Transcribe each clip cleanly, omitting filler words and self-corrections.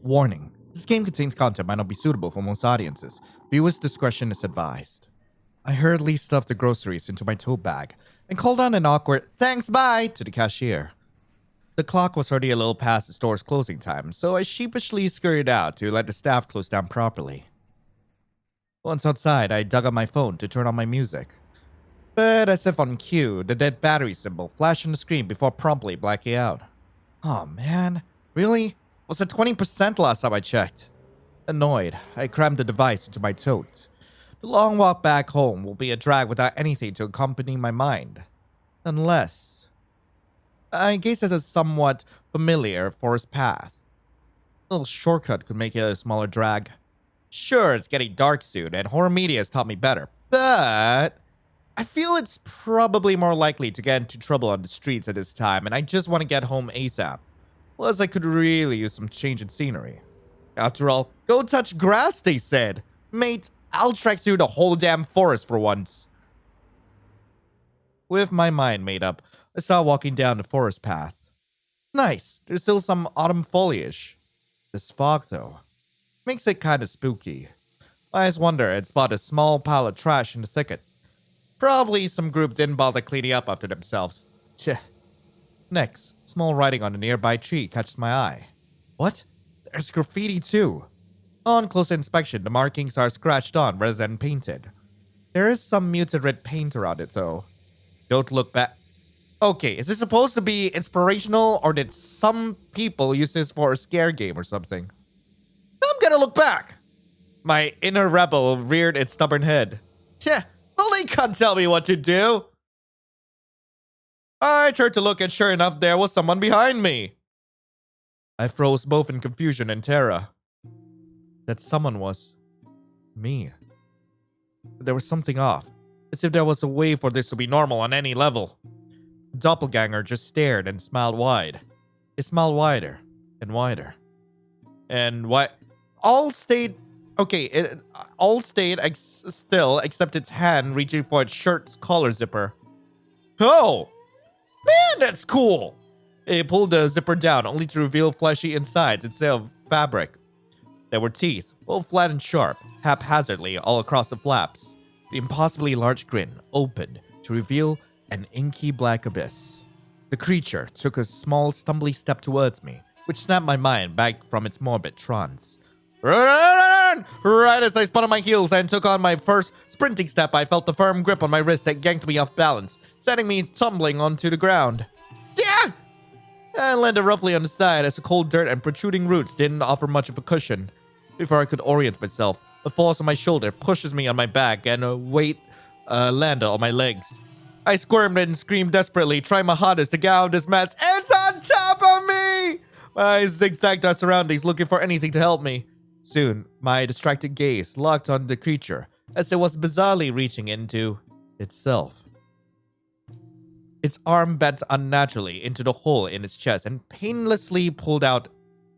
Warning. This game contains content might not be suitable for most audiences. Viewers' discretion is advised. I hurriedly stuffed the groceries into my tote bag and called out an awkward "thanks, bye" to the cashier. The clock was already a little past the store's closing time, so I sheepishly scurried out to let the staff close down properly. Once outside, I dug up my phone to turn on my music. But as if on cue, the dead battery symbol flashed on the screen before promptly blacking out. Oh man, really? Was at 20% last time I checked. Annoyed, I crammed the device into my tote. The long walk back home will be a drag without anything to accompany my mind. Unless... I guess it's a somewhat familiar forest path. A little shortcut could make it a smaller drag. Sure, it's getting dark soon, and horror media has taught me better, but I feel it's probably more likely to get into trouble on the streets at this time, and I just want to get home ASAP. Plus, I could really use some change in scenery. After all, go touch grass, they said. Mate, I'll trek through the whole damn forest for once. With my mind made up, I started walking down the forest path. Nice, there's still some autumn foliage. This fog, though, makes it kind of spooky. My eyes wander and spot a small pile of trash in the thicket. Probably some group didn't bother cleaning up after themselves. Tch. Next, small writing on a nearby tree catches my eye. What? There's graffiti too. On close inspection, the markings are scratched on rather than painted. There is some muted red paint around it though. Don't look back. Okay, is this supposed to be inspirational, or did some people use this for a scare game or something? I'm gonna look back! My inner rebel reared its stubborn head. Tch, well, they can't tell me what to do! I turned to look, and sure enough, there was someone behind me! I froze both in confusion and terror. That someone was... me. But there was something off, as if there was a way for this to be normal on any level. The doppelganger just stared and smiled wide. It smiled wider and wider. And what? All stayed still except its hand reaching for its shirt's collar zipper. Oh! Man, that's cool! It pulled the zipper down only to reveal fleshy insides instead of fabric. There were teeth, both flat and sharp, haphazardly all across the flaps. The impossibly large grin opened to reveal an inky black abyss. The creature took a small stumbly step towards me, which snapped my mind back from its morbid trance. Run! Right as I spun on my heels and took on my first sprinting step, I felt the firm grip on my wrist that yanked me off balance, sending me tumbling onto the ground. Yeah! I landed roughly on the side as the cold dirt and protruding roots didn't offer much of a cushion. Before I could orient myself, the force on my shoulder pushes me on my back and a weight landed on my legs. I squirmed and screamed desperately, trying my hardest to get out of this mess. It's on top of me! My eyes zigzagged our surroundings, looking for anything to help me. Soon, my distracted gaze locked on the creature as it was bizarrely reaching into itself. Its arm bent unnaturally into the hole in its chest and painlessly pulled out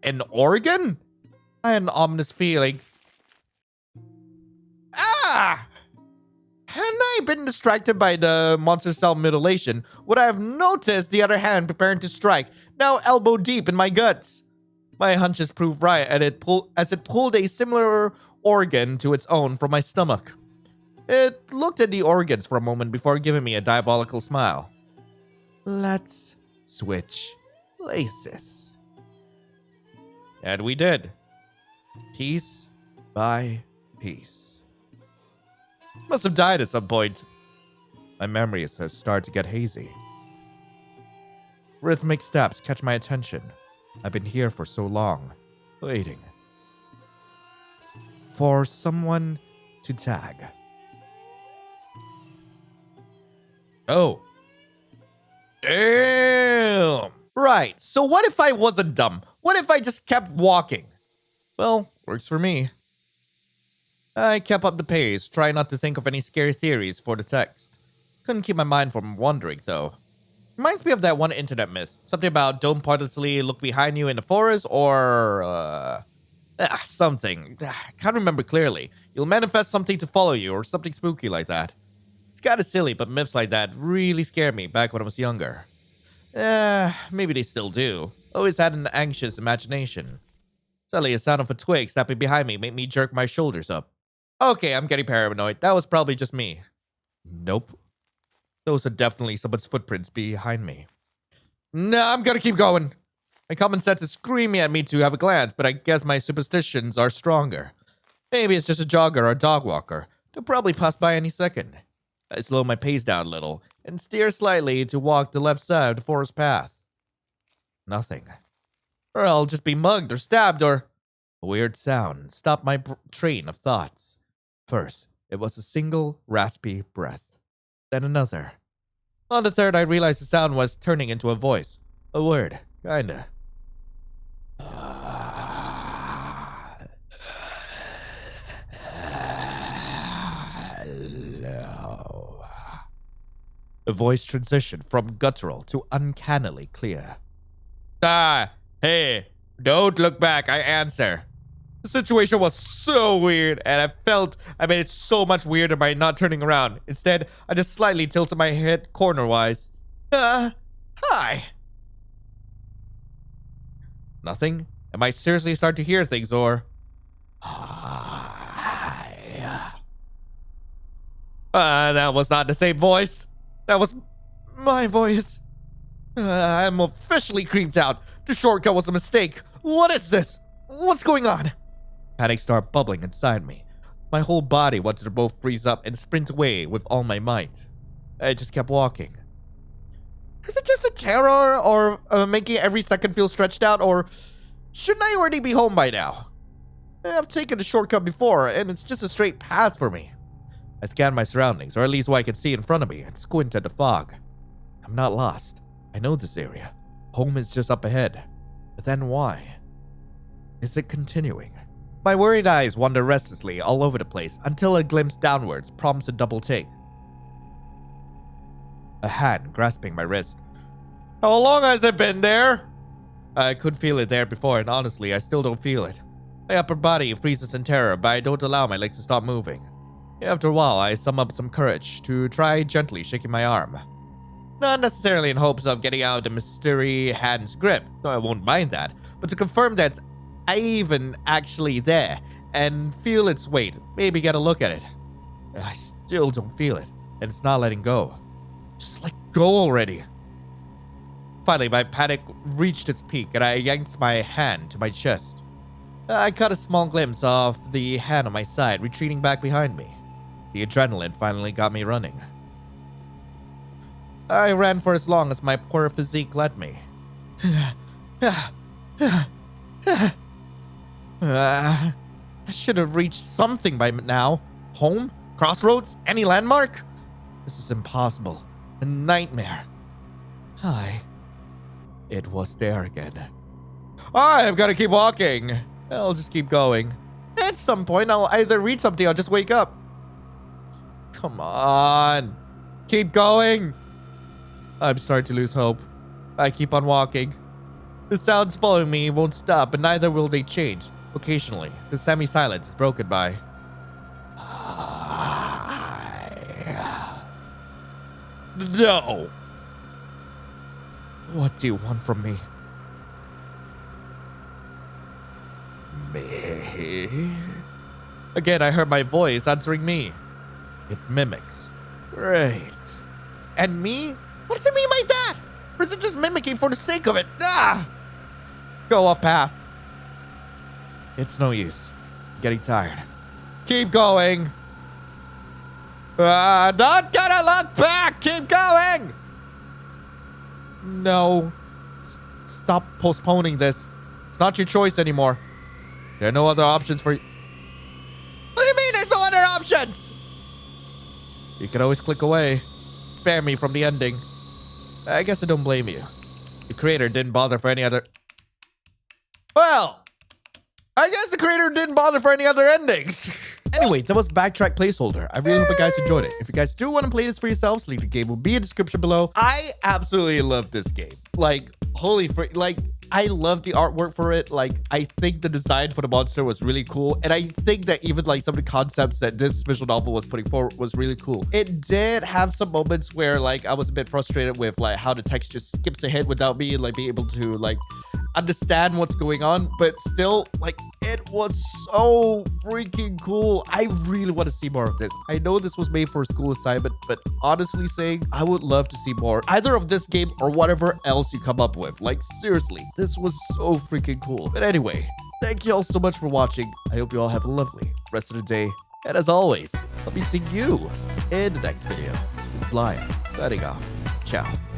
an organ? I had an ominous feeling. Ah! Hadn't I been distracted by the monster self-mutilation, would I have noticed the other hand preparing to strike, now elbow deep in my guts. My hunches proved right as it pulled a similar organ to its own from my stomach. It looked at the organs for a moment before giving me a diabolical smile. Let's switch places. And we did. Piece by piece. Must have died at some point. My memories have started to get hazy. Rhythmic steps catch my attention. I've been here for so long, waiting for someone to tag. Oh. Damn! Right, so what if I wasn't dumb? What if I just kept walking? Well, works for me. I kept up the pace, trying not to think of any scary theories for the text. Couldn't keep my mind from wandering, though. Reminds me of that one internet myth. Something about don't pointlessly look behind you in the forest, or, something. Can't remember clearly. You'll manifest something to follow you, or something spooky like that. It's kinda silly, but myths like that really scared me back when I was younger. Maybe they still do. Always had an anxious imagination. Suddenly, a sound of a twig snapping behind me made me jerk my shoulders up. Okay, I'm getting paranoid. That was probably just me. Nope. Those are definitely someone's footprints behind me. No, I'm gonna keep going. My common sense is screaming at me to have a glance, but I guess my superstitions are stronger. Maybe it's just a jogger or a dog walker. They'll probably pass by any second. I slow my pace down a little and steer slightly to walk the left side of the forest path. Nothing. Or I'll just be mugged or stabbed or... A weird sound stopped my train of thoughts. First, it was a single raspy breath. Then another. On the third, I realized the sound was turning into a voice. A word, kinda. Hello. The voice transitioned from guttural to uncannily clear. Hey, don't look back, I answer. The situation was so weird, and I made it so much weirder by not turning around. Instead, I just slightly tilted my head corner-wise. Hi. Nothing? Am I seriously starting to hear things, or... Hi. That was not the same voice. That was my voice. I'm officially creeped out. The shortcut was a mistake. What is this? What's going on? Panic started bubbling inside me. My whole body wanted to both freeze up and sprint away with all my might. I just kept walking. Is it just a terror or making every second feel stretched out, or shouldn't I already be home by now? I've taken the shortcut before and it's just a straight path for me. I scanned my surroundings, or at least what I could see in front of me, and squint at the fog. I'm not lost. I know this area. Home is just up ahead. But then why? Is it continuing? My worried eyes wander restlessly all over the place until a glimpse downwards prompts a double take. A hand grasping my wrist. How long has it been there? I could feel it there before, and honestly, I still don't feel it. My upper body freezes in terror, but I don't allow my legs to stop moving. After a while, I sum up some courage to try gently shaking my arm. Not necessarily in hopes of getting out of the mystery hand's grip, though I won't mind that, but to confirm that I even actually there and feel its weight, maybe get a look at it. I still don't feel it, and it's not letting go. Just let go already. Finally, my panic reached its peak, and I yanked my hand to my chest. I caught a small glimpse of the hand on my side retreating back behind me. The adrenaline finally got me running. I ran for as long as my poor physique let me. I should have reached something by now. Home? Crossroads? Any landmark? This is impossible. A nightmare. Hi. It was there again. I've got to keep walking. I'll just keep going. At some point, I'll either read something or just wake up. Come on. Keep going. I'm starting to lose hope. I keep on walking. The sounds following me won't stop, but neither will they change. Occasionally, the semi-silence is broken by... No! What do you want from me? Me? Again, I heard my voice answering me. It mimics. Great. And me? What does it mean by that? Or is it just mimicking for the sake of it? Go off path. It's no use. I'm getting tired. Keep going. Not gonna look back. Keep going. No. Stop postponing this. It's not your choice anymore. There are no other options for you. What do you mean there's no other options? You can always click away. Spare me from the ending. I guess I don't blame you. The creator didn't bother for any other... Well, I guess the creator didn't bother for any other endings. Anyway, that was Backtrack Placeholder. I really hope you guys enjoyed it. If you guys do want to play this for yourselves, link to the game will be in the description below. I absolutely love this game. Like, holy frick. Like, I love the artwork for it. Like, I think the design for the monster was really cool. And I think that even like some of the concepts that this visual novel was putting forward was really cool. It did have some moments where like I was a bit frustrated with like how the text just skips ahead without me like being able to like understand what's going on, but still, like, it was so freaking cool. I really want to see more of this. I know this was made for a school assignment, but honestly saying, I would love to see more, either of this game or whatever else you come up with. Like, seriously, this was so freaking cool. But anyway, thank you all so much for watching. I hope you all have a lovely rest of the day. And as always, I'll be seeing you in the next video. This is Lion, signing off. Ciao.